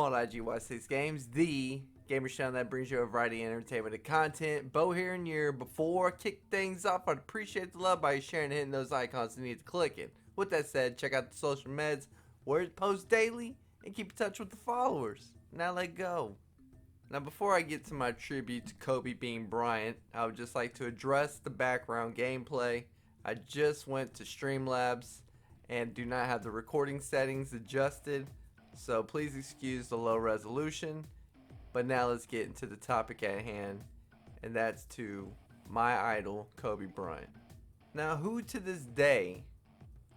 on IGY6 Games, the gamer channel that brings you a variety of entertainment and content. Bo here and here. Before I kick things off, I'd appreciate the love by you sharing and hitting those icons you need to click it. With that said, check out the social meds where it posts daily and keep in touch with the followers. Now let go. Now before I get to my tribute to Kobe being Bryant, I would just like to address the background gameplay. I just went to Streamlabs and do not have the recording settings adjusted, so please excuse the low resolution. But now let's get into the topic at hand, and that's to my idol, Kobe Bryant. Now, who to this day,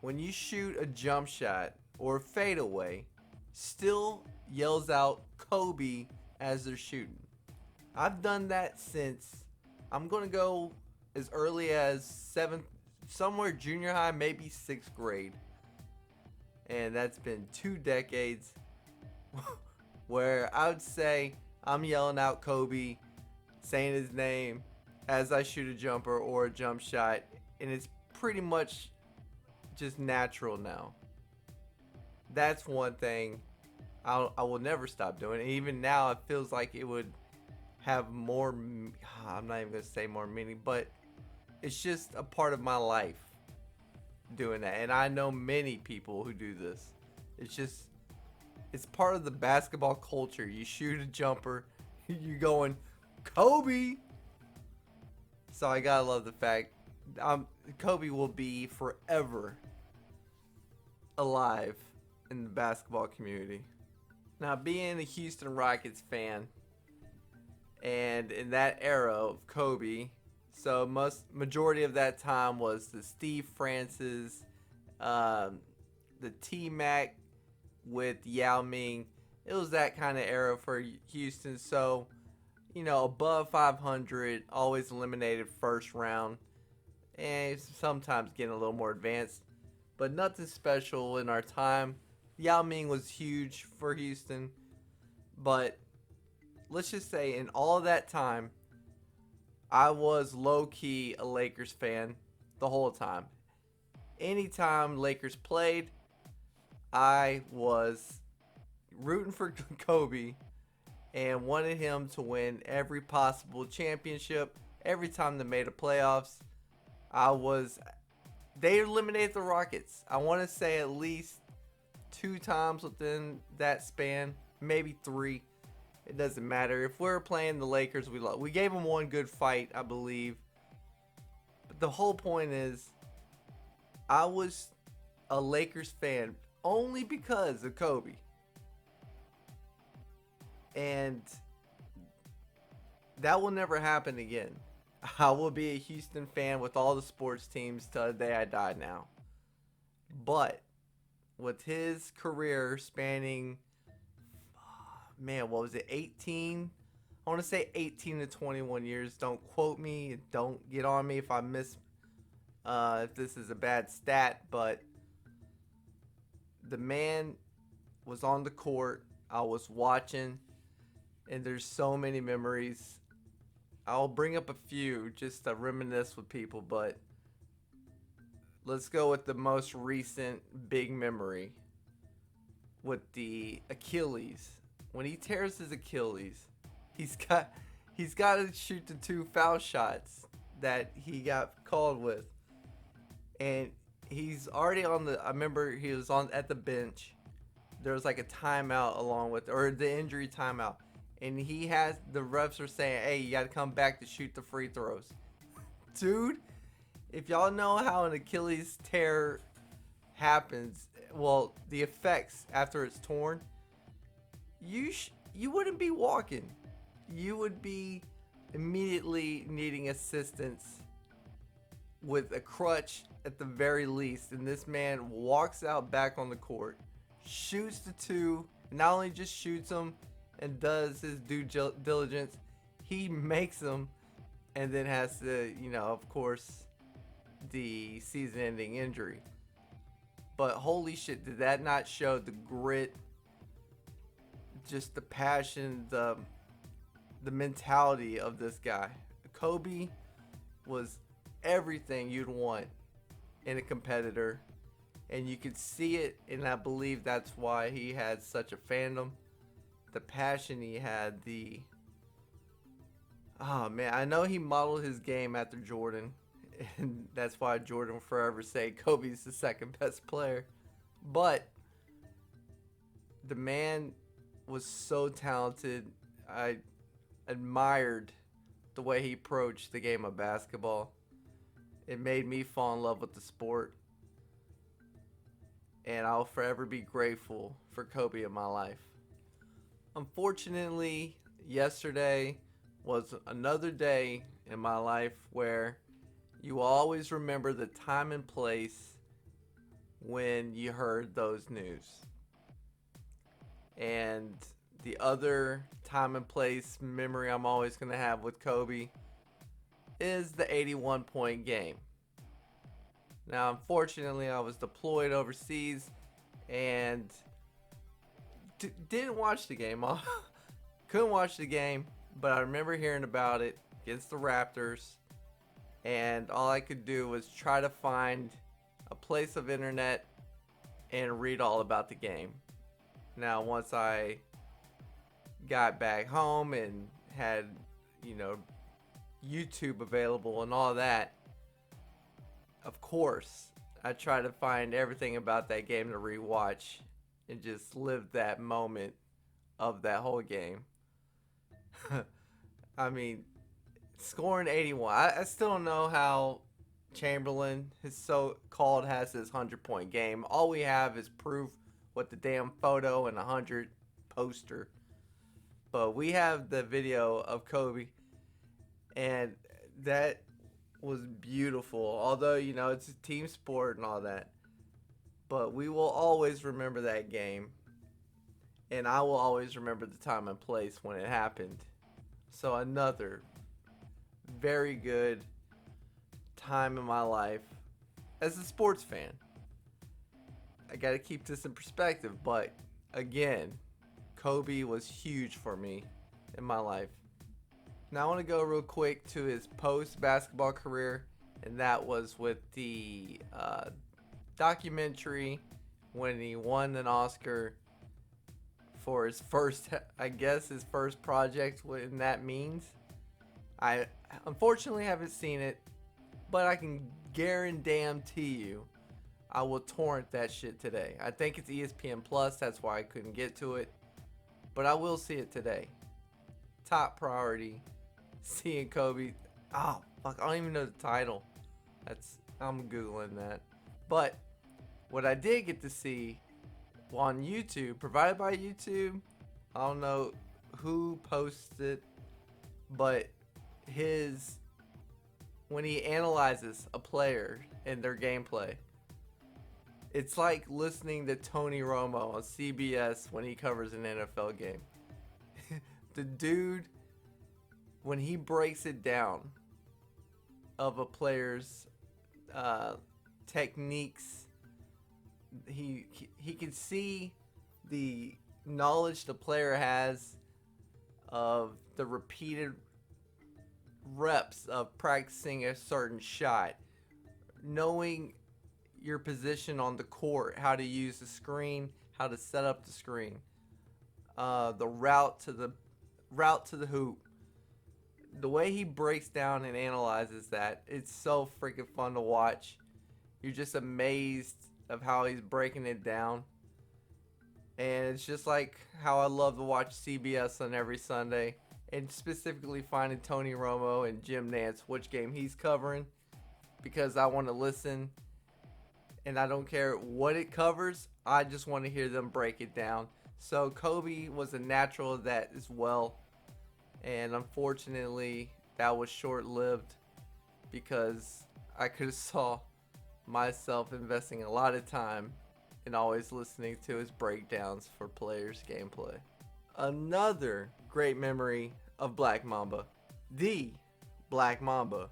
when you shoot a jump shot or a fadeaway, still yells out Kobe as they're shooting? I've done that since, I'm going to go as early as 7th, somewhere junior high, maybe 6th grade. And that's been 2 decades where I would say I'm yelling out Kobe, saying his name as I shoot a jumper or a jump shot, and it's pretty much just natural now. That's one thing I will never stop doing. And even now, it feels like it would have more, I'm not even going to say more meaning, but it's just a part of my life doing that. And I know many people who do this. It's part of the basketball culture. You shoot a jumper, you going Kobe. So I gotta love the fact Kobe will be forever alive in the basketball community. Now, being a Houston Rockets fan, and in that era of Kobe, so majority of that time was the Steve Francis, the T-Mac with Yao Ming. It was that kind of era for Houston. So, you know, above 500, always eliminated first round, and sometimes getting a little more advanced, but nothing special in our time. Yao Ming was huge for Houston, but let's just say in all of that time, I was low-key a Lakers fan the whole time. Anytime Lakers played, I was rooting for Kobe and wanted him to win every possible championship. Every time they made the playoffs, they eliminated the Rockets. I want to say at least 2 times within that span, maybe 3. It doesn't matter. If we're playing the Lakers, we gave them one good fight, I believe. But the whole point is, I was a Lakers fan only because of Kobe. And that will never happen again. I will be a Houston fan with all the sports teams till the day I die now. But with his career spanning, man, what was it, 18? I want to say 18 to 21 years. Don't quote me. Don't get on me if I if this is a bad stat. But the man was on the court. I was watching. And there's so many memories. I'll bring up a few just to reminisce with people. But let's go with the most recent big memory. With the Achilles. When he tears his Achilles, he's got to shoot the 2 foul shots that he got called with, and he's already on the. I remember he was at the bench. There was like a timeout along with, or the injury timeout, and the refs are saying, "Hey, you got to come back to shoot the free throws." Dude, if y'all know how an Achilles tear happens, well, the effects after it's torn. You wouldn't be walking. You would be immediately needing assistance with a crutch at the very least. And this man walks out back on the court, shoots the 2, not only just shoots them and does his due diligence, he makes them, and then has to, of course, the season-ending injury. But holy shit, did that not show the grit, just the passion, the mentality of this guy? Kobe was everything you'd want in a competitor, and you could see it, and I believe that's why he had such a fandom. the passion he had, the oh man, I know he modeled his game after Jordan, and that's why Jordan will forever say Kobe's the second best player. But the man was so talented. I admired the way he approached the game of basketball. It made me fall in love with the sport. And I'll forever be grateful for Kobe in my life. Unfortunately, yesterday was another day in my life where you will always remember the time and place when you heard those news. And the other time and place memory I'm always going to have with Kobe is the 81-point game. Now, unfortunately, I was deployed overseas and didn't watch the game. Couldn't watch the game, but I remember hearing about it against the Raptors, and all I could do was try to find a place of internet and read all about the game. Now, once I got back home and had, YouTube available and all that, of course, I try to find everything about that game to rewatch and just live that moment of that whole game. I mean, scoring 81. I still don't know how Chamberlain, his so-called, has his 100-point game. All we have is proof with the damn photo and 100 poster. But we have the video of Kobe, and that was beautiful. Although, it's a team sport and all that. But we will always remember that game. And I will always remember the time and place when it happened. So another very good time in my life as a sports fan. I got to keep this in perspective. But again, Kobe was huge for me in my life. Now I want to go real quick to his post-basketball career, and that was with the documentary when he won an Oscar for his first, his first project, what that means. I unfortunately haven't seen it, but I can guarantee you I will torrent that shit today. I think it's ESPN Plus, that's why I couldn't get to it, but I will see it today. Top priority. Seeing Kobe. Oh, fuck. I don't even know the title. I'm Googling that. But what I did get to see on YouTube, provided by YouTube, I don't know who posted, but when he analyzes a player and their gameplay, it's like listening to Tony Romo on CBS when he covers an NFL game. The dude, when he breaks it down of a player's techniques, he can see the knowledge the player has of the repeated reps of practicing a certain shot, knowing your position on the court, how to use the screen, how to set up the screen, the route to the hoop. The way he breaks down and analyzes that, it's so freaking fun to watch. You're just amazed of how he's breaking it down. And it's just like how I love to watch CBS on every Sunday. And specifically finding Tony Romo and Jim Nantz, which game he's covering. Because I want to listen. And I don't care what it covers. I just want to hear them break it down. So Kobe was a natural of that as well. And unfortunately, that was short-lived because I could have saw myself investing a lot of time and always listening to his breakdowns for players' gameplay. Another great memory of Black Mamba, the Black Mamba,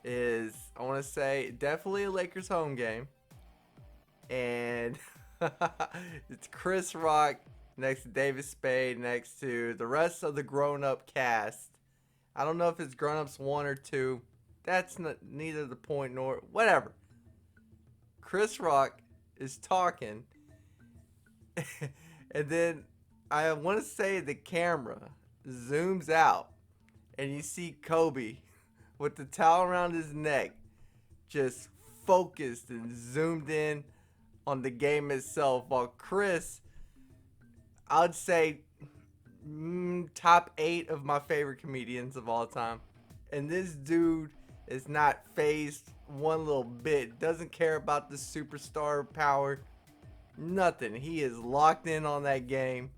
is, I want to say, definitely a Lakers home game. And it's Chris Rock next to David Spade, next to the rest of the grown-up cast. I don't know if it's grown-ups 1 or 2. That's neither the point nor whatever. Chris Rock is talking, and then I want to say the camera zooms out and you see Kobe with the towel around his neck, just focused and zoomed in on the game itself, while Chris, I'd say, top 8 of my favorite comedians of all time. And this dude is not phased one little bit, doesn't care about the superstar power, nothing. He is locked in on that game.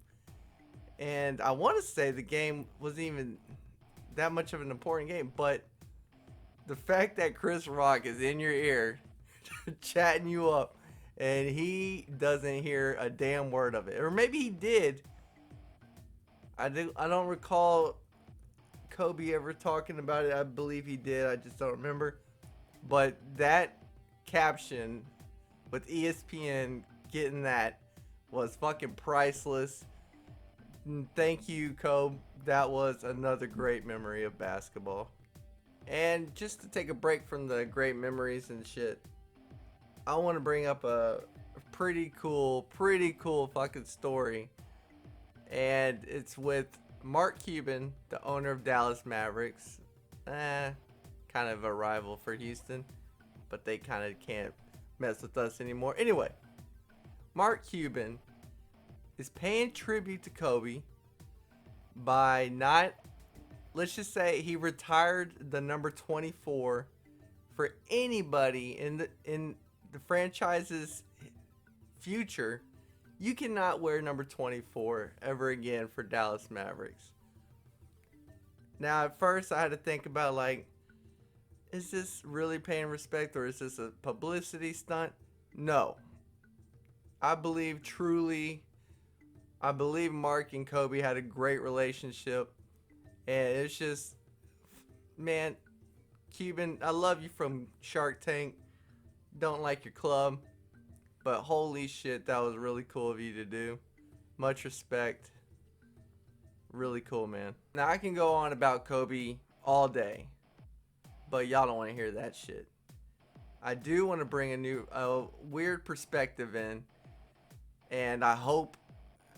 And I want to say the game wasn't even that much of an important game, but the fact that Chris Rock is in your ear chatting you up and he doesn't hear a damn word of it, or maybe he did. I don't recall Kobe ever talking about it. I believe he did, I just don't remember. But that caption with ESPN getting that was fucking priceless. Thank you, Kobe. That was another great memory of basketball. And just to take a break from the great memories and shit, I want to bring up a pretty cool fucking story. And it's with Mark Cuban, the owner of Dallas Mavericks. Kind of a rival for Houston, but they kind of can't mess with us anymore. Anyway, Mark Cuban is paying tribute to Kobe by not, let's just say he retired the number 24 for anybody in the franchise's future. You cannot wear number 24 ever again for Dallas Mavericks. Now, at first I had to think about, like, is this really paying respect or is this a publicity stunt? No. I believe Mark and Kobe had a great relationship, and it's just, man, Cuban, I love you from Shark Tank. Don't like your club, but holy shit, that was really cool of you to do. Much respect. Really cool, man. Now, I can go on about Kobe all day, but y'all don't want to hear that shit. I do want to bring a weird perspective in, and I hope,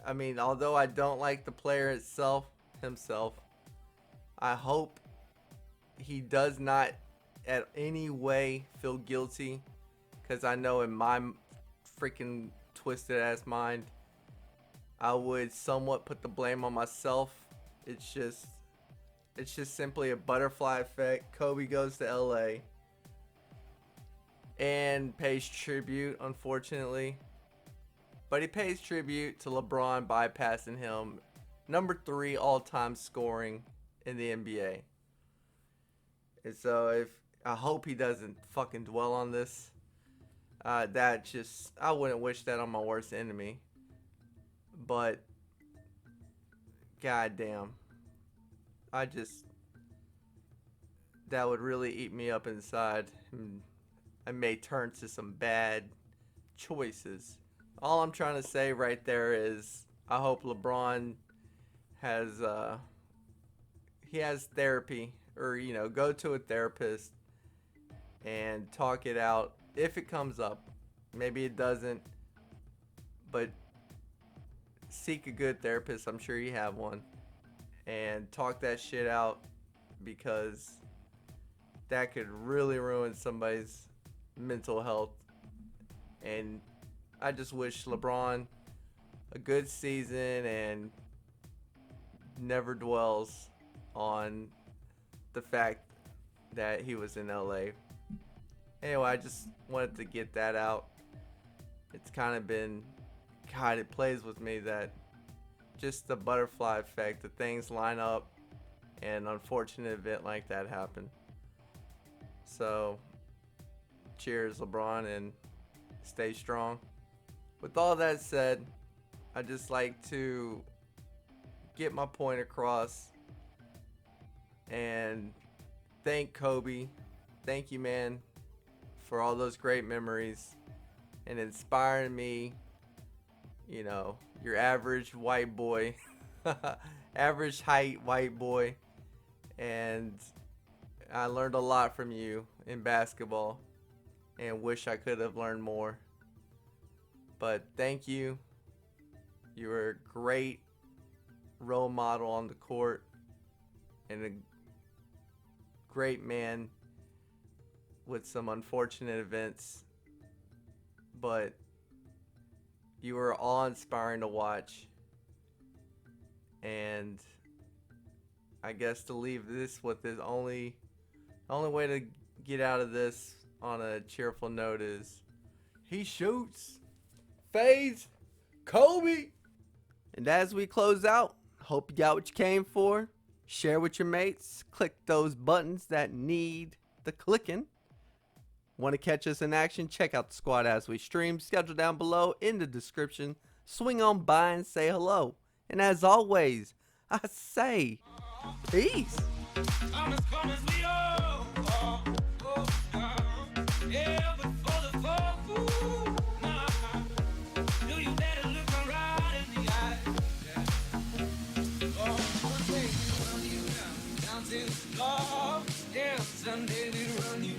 although I don't like the player himself, I hope he does not at any way feel guilty, because I know in my freaking twisted ass mind, I would somewhat put the blame on myself. It's just simply a butterfly effect. Kobe goes to LA and pays tribute, unfortunately. But he pays tribute to LeBron bypassing him. Number 3 all-time scoring in the NBA. And so I hope he doesn't fucking dwell on this. I wouldn't wish that on my worst enemy. But goddamn, that would really eat me up inside. I may turn to some bad choices. All I'm trying to say right there is I hope LeBron has therapy, or go to a therapist and talk it out if it comes up. Maybe it doesn't, but seek a good therapist. I'm sure you have one, and talk that shit out, because that could really ruin somebody's mental health. And I just wish LeBron a good season and never dwells on the fact that he was in LA. Anyway, I just wanted to get that out. It's kind of been, God, it plays with me that just the butterfly effect, the things line up, and an unfortunate event like that happen. So, cheers, LeBron, and stay strong. With all that said, I just like to get my point across and thank Kobe. Thank you, man, for all those great memories and inspiring me. Your average white boy, average height white boy, and I learned a lot from you in basketball and wish I could have learned more. But thank you. You were great role model on the court and a great man with some unfortunate events, but you were awe-inspiring to watch. And I guess to leave this with his only way to get out of this on a cheerful note is he shoots, fades, Kobe. And as we close out, hope you got what you came for. Share with your mates. Click those buttons that need the clicking. Want to catch us in action? Check out the squad as we stream. Schedule down below in the description. Swing on by and say hello. And as always, I say peace. Sunday we run you